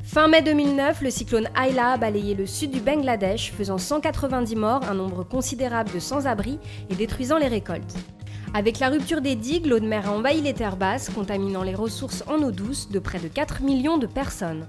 Fin mai 2009, le cyclone Ayla a balayé le sud du Bangladesh, faisant 190 morts, un nombre considérable de sans-abri et détruisant les récoltes. Avec la rupture des digues, l'eau de mer a envahi les terres basses, contaminant les ressources en eau douce de près de 4 millions de personnes.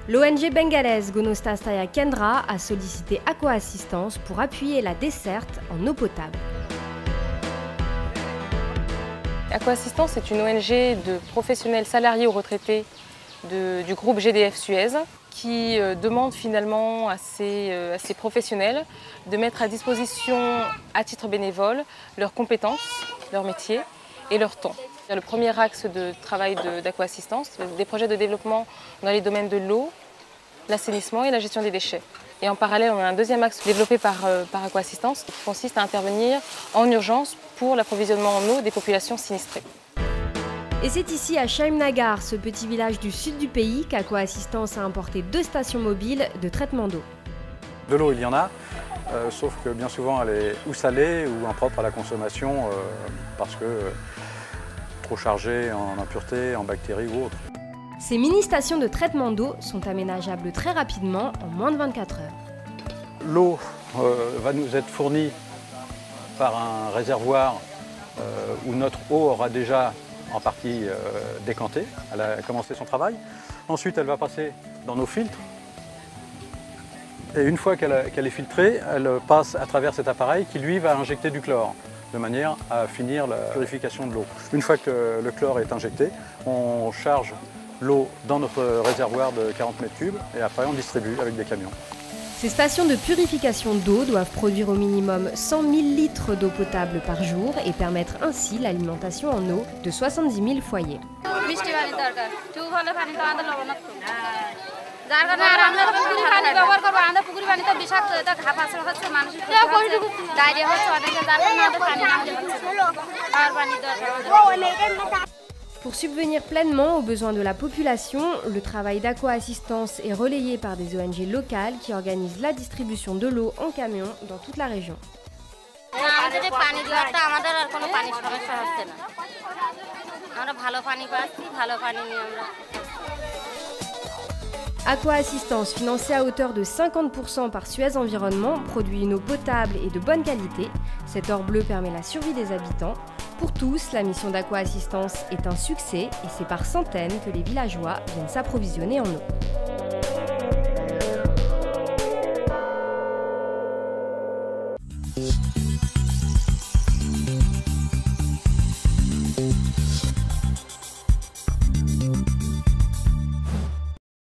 L'ONG bengalaise Gonostastaya Kendra a sollicité Aqua Assistance pour appuyer la desserte en eau potable. Aqua Assistance est une ONG de professionnels salariés ou retraités du groupe GDF Suez qui demande finalement à ces professionnels de mettre à disposition à titre bénévole leurs compétences, leur métier et leur temps. Le premier axe de travail d'Aqua Assistance, des projets de développement dans les domaines de l'eau, l'assainissement et la gestion des déchets. Et en parallèle, on a un deuxième axe développé par Aqua Assistance qui consiste à intervenir en urgence pour l'approvisionnement en eau des populations sinistrées. Et c'est ici à Shaimnagar, ce petit village du sud du pays, qu'Aqua Assistance a importé 2 stations mobiles de traitement d'eau. De l'eau, il y en a, sauf que bien souvent elle est ou salée ou impropre à la consommation parce que trop chargée en impuretés, en bactéries ou autres. Ces mini-stations de traitement d'eau sont aménageables très rapidement, en moins de 24 heures. L'eau va nous être fournie par un réservoir où notre eau aura déjà en partie décantée. Elle a commencé son travail. Ensuite, elle va passer dans nos filtres. Et une fois qu'elle est filtrée, elle passe à travers cet appareil qui, lui, va injecter du chlore, de manière à finir la purification de l'eau. Une fois que le chlore est injecté, on charge l'eau dans notre réservoir de 40 mètres cubes et après on distribue avec des camions. Ces stations de purification d'eau doivent produire au minimum 100 000 litres d'eau potable par jour et permettre ainsi l'alimentation en eau de 70 000 foyers. Pour subvenir pleinement aux besoins de la population, le travail d'Aqua Assistance est relayé par des ONG locales qui organisent la distribution de l'eau en camion dans toute la région. Aqua Assistance, financée à hauteur de 50% par Suez Environnement, produit une eau potable et de bonne qualité. Cet or bleu permet la survie des habitants. Pour tous, la mission d'Aqua Assistance est un succès et c'est par centaines que les villageois viennent s'approvisionner en eau.